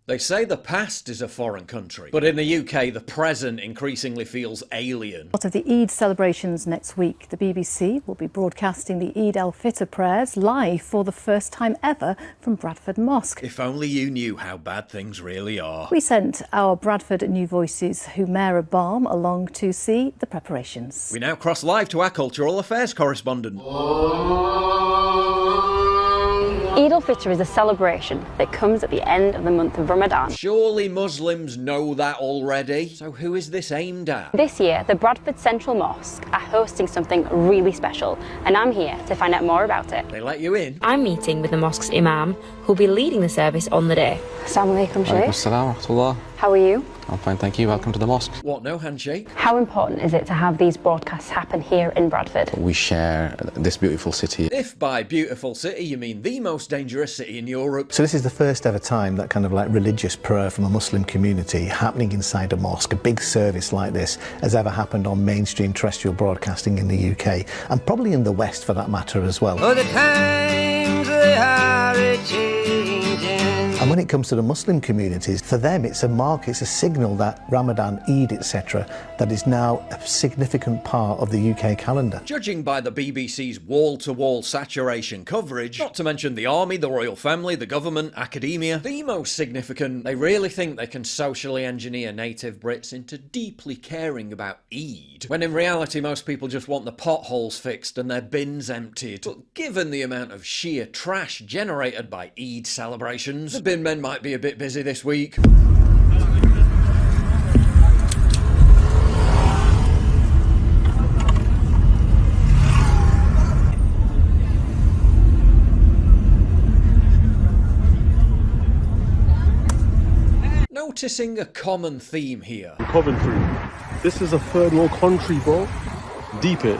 They say the past is a foreign country, but in the UK, the present increasingly feels alien. Part of the Eid celebrations next week, the BBC will be broadcasting the Eid al-Fitr prayers live for the first time ever from Bradford Mosque. If only you knew how bad things really are. We sent our Bradford New Voices Humaira Balm along to see the preparations. We now cross live to our cultural affairs correspondent. Eid al-Fitr is a celebration that comes at the end of the month of Ramadan. Surely Muslims know that already. So who is this aimed at? This year, the Bradford Central Mosque are hosting something really special, and I'm here to find out more about it. They let you in? I'm meeting with the mosque's imam, who'll be leading the service on the day. Assalamu alaikum, Sheikh. Assalamu alaikum. How are you? I'm fine, thank you. Welcome to the mosque. What, no handshake? How important is it to have these broadcasts happen here in Bradford? We share this beautiful city. If by beautiful city you mean the most dangerous city in Europe. So this is the first ever time that kind of like religious prayer from a Muslim community happening inside a mosque. A big service like this has ever happened on mainstream terrestrial broadcasting in the UK, and probably in the West for that matter as well. Oh, the times they are a-changing. And when it comes to the Muslim communities, for them it's a mark, it's a signal that Ramadan, Eid, etc., that is now a significant part of the UK calendar. Judging by the BBC's wall-to-wall saturation coverage, not to mention the army, the royal family, the government, academia, the most significant, they really think they can socially engineer native Brits into deeply caring about Eid, when in reality most people just want the potholes fixed and their bins emptied. But given the amount of sheer trash generated by Eid celebrations, the bin men might be a bit busy this week. Noticing a common theme here. Coventry. This is a third world country, bro. Deep it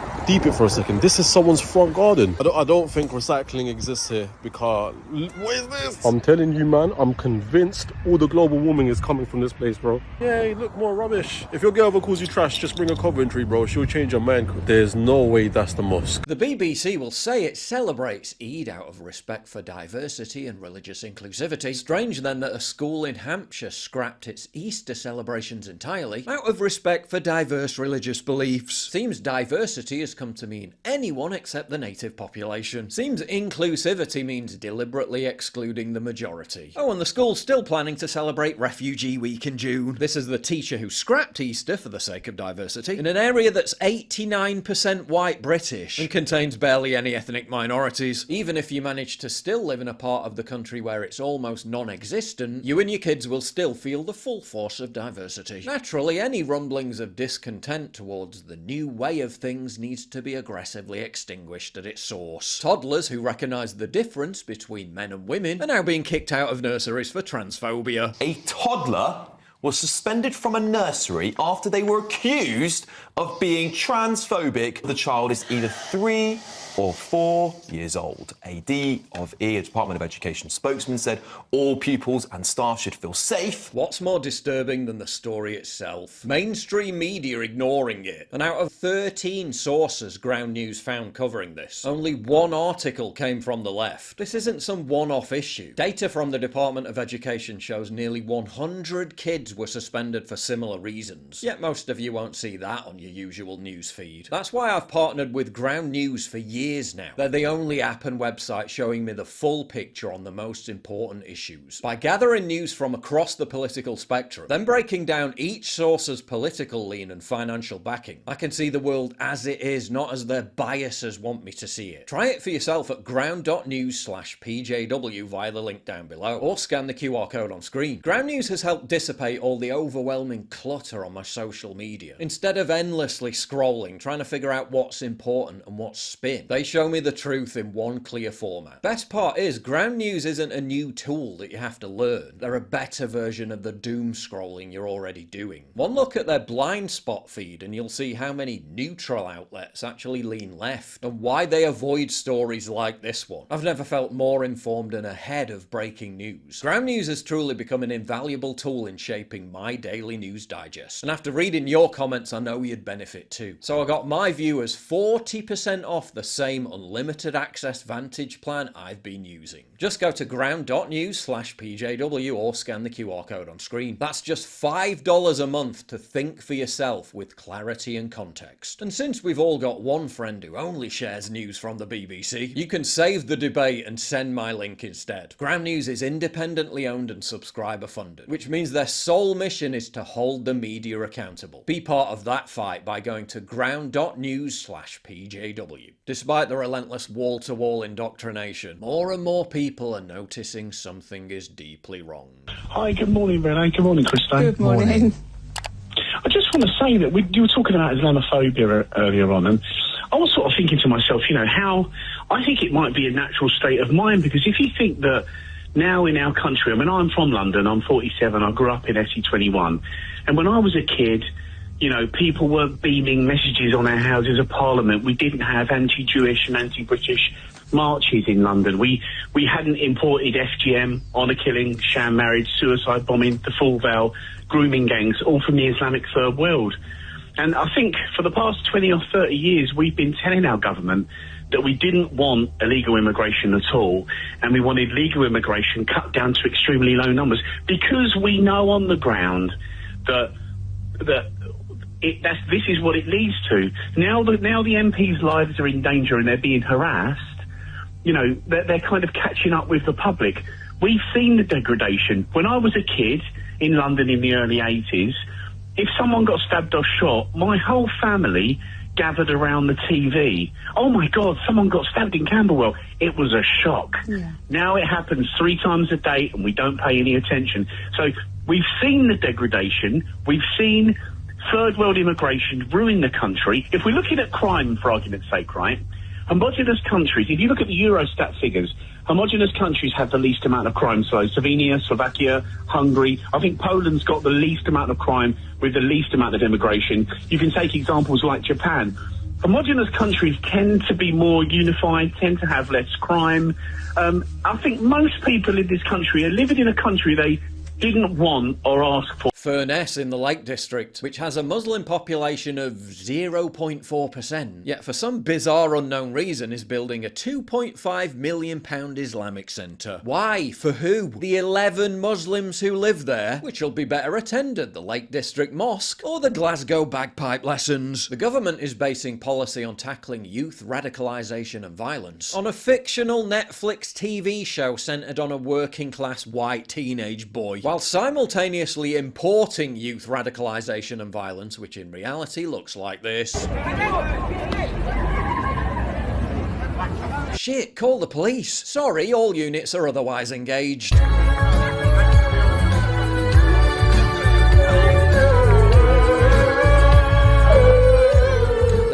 for a second. This is someone's front garden. I don't think recycling exists here because what is this? I'm telling you, man, I'm convinced all the global warming is coming from this place, bro. Yeah, look, more rubbish. If your girl ever calls you trash, just bring a Coventry, bro. She'll change her mind. There's no way that's the mosque. The BBC will say it celebrates Eid out of respect for diversity and religious inclusivity. Strange then that a school in Hampshire scrapped its Easter celebrations entirely out of respect for diverse religious beliefs. Seems diversity has come to mean anyone except the native population. Seems inclusivity means deliberately excluding the majority. Oh, and the school's still planning to celebrate Refugee Week in June. This is the teacher who scrapped Easter for the sake of diversity in an area that's 89% white British and contains barely any ethnic minorities. Even if you manage to still live in a part of the country where it's almost non-existent, you and your kids will still feel the full force of diversity. Naturally, any rumblings of discontent towards the new way of things needs to be aggressively extinguished at its source. Toddlers who recognise the difference between men and women are now being kicked out of nurseries for transphobia. A toddler was suspended from a nursery after they were accused of being transphobic. The child is either 3 or 4 years old. AD of E, a Department of Education spokesman, said all pupils and staff should feel safe. What's more disturbing than the story itself? Mainstream media ignoring it. And out of 13 sources Ground News found covering this, only one article came from the left. This isn't some one-off issue. Data from the Department of Education shows nearly 100 kids were suspended for similar reasons. Yet most of you won't see that on your usual news feed. That's why I've partnered with Ground News for years now. They're the only app and website showing me the full picture on the most important issues. By gathering news from across the political spectrum, then breaking down each source's political lean and financial backing, I can see the world as it is, not as their biases want me to see it. Try it for yourself at ground.news/PJW via the link down below, or scan the QR code on screen. Ground News has helped dissipate all the overwhelming clutter on my social media. Instead of endlessly scrolling, trying to figure out what's important and what's spin, they show me the truth in one clear format. Best part is, Ground News isn't a new tool that you have to learn. They're a better version of the doom scrolling you're already doing. One look at their blind spot feed and you'll see how many neutral outlets actually lean left, and why they avoid stories like this one. I've never felt more informed and ahead of breaking news. Ground News has truly become an invaluable tool in shaping shaping my daily news digest. And after reading your comments, I know you'd benefit too. So I got my viewers 40% off the same unlimited access Vantage plan I've been using. Just go to ground.news/PJW or scan the QR code on screen. That's just $5 a month to think for yourself with clarity and context. And since we've all got one friend who only shares news from the BBC, you can save the debate and send my link instead. Ground News is independently owned and subscriber funded, which means their sole mission is to hold the media accountable. Be part of that fight by going to ground.news/PJW. Despite the relentless wall-to-wall indoctrination, more and more people are noticing something is deeply wrong. Hi, good morning, Renee. Good morning, Christine. Good morning. I just want to say that you were talking about Islamophobia earlier on, and I was sort of thinking to myself, how I think it might be a natural state of mind, because if you think that now in our country, I mean, I'm from London, I'm 47, I grew up in SE21, and when I was a kid, people were beaming messages on our Houses of Parliament. We didn't have anti-Jewish and anti-British marches in London. We hadn't imported FGM, honour killing, sham marriage, suicide bombing, the full veil, grooming gangs, all from the Islamic third world. And I think for the past 20 or 30 years, we've been telling our government that we didn't want illegal immigration at all, and we wanted legal immigration cut down to extremely low numbers, because we know on the ground that this is what it leads to. Now the MPs' lives are in danger and they're being harassed, they're kind of catching up with the public. We've seen the degradation. When I was a kid in London in the early 80s, if someone got stabbed or shot, my whole family gathered around the TV. Oh my God, someone got stabbed in Camberwell. It was a shock. Yeah. Now it happens 3 times a day and we don't pay any attention. So we've seen the degradation. We've seen third world immigration ruin the country. If we're looking at crime, for argument's sake, right? Homogenous countries, if you look at the Eurostat figures, homogenous countries have the least amount of crime. So Slovenia, Slovakia, Hungary. I think Poland's got the least amount of crime with the least amount of immigration. You can take examples like Japan. Homogenous countries tend to be more unified, tend to have less crime. I think most people in this country are living in a country they didn't want or ask for. Furness in the Lake District, which has a Muslim population of 0.4%, yet for some bizarre unknown reason is building a £2.5 million Islamic centre. Why? For who? The 11 Muslims who live there, which will be better attended, the Lake District Mosque or the Glasgow bagpipe lessons. The government is basing policy on tackling youth radicalisation and violence on a fictional Netflix TV show centred on a working class white teenage boy, while simultaneously importing youth radicalisation and violence, which in reality looks like this. Shit, call the police. Sorry, all units are otherwise engaged.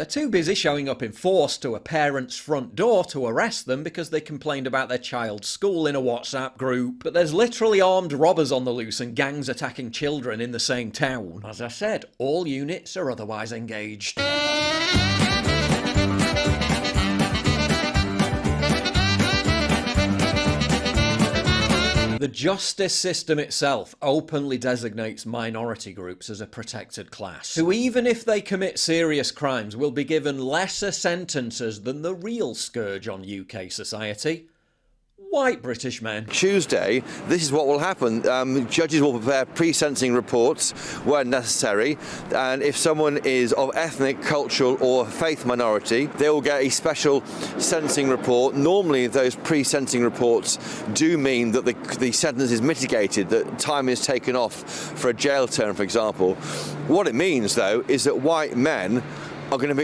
Too busy showing up in force to a parent's front door to arrest them because they complained about their child's school in a WhatsApp group. But there's literally armed robbers on the loose and gangs attacking children in the same town. As I said, all units are otherwise engaged. The justice system itself openly designates minority groups as a protected class, who even if they commit serious crimes will be given lesser sentences than the real scourge on UK society. White British men. Tuesday, this is what will happen. Judges will prepare pre-sentencing reports where necessary, and if someone is of ethnic, cultural or faith minority, they will get a special sentencing report. Normally those pre-sentencing reports do mean that the sentence is mitigated, that time is taken off for a jail term, for example. What it means, though, is that white men are going to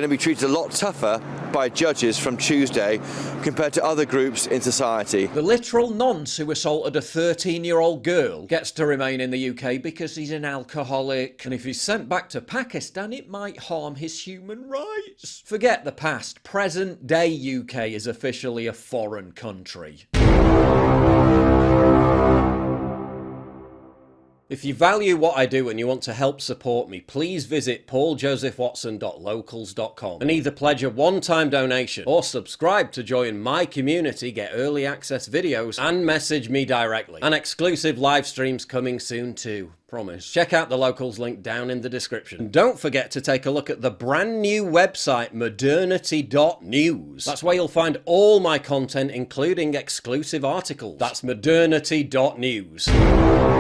be treated a lot tougher by judges from Tuesday compared to other groups in society. The literal nonce who assaulted a 13-year-old girl gets to remain in the UK because he's an alcoholic, and if he's sent back to Pakistan it might harm his human rights. Forget the past, present day UK is officially a foreign country. If you value what I do and you want to help support me, please visit pauljosephwatson.locals.com and either pledge a one-time donation or subscribe to join my community, get early access videos and message me directly. And exclusive live streams coming soon too. Promise. Check out the Locals link down in the description. And don't forget to take a look at the brand new website modernity.news. That's where you'll find all my content, including exclusive articles. That's modernity.news.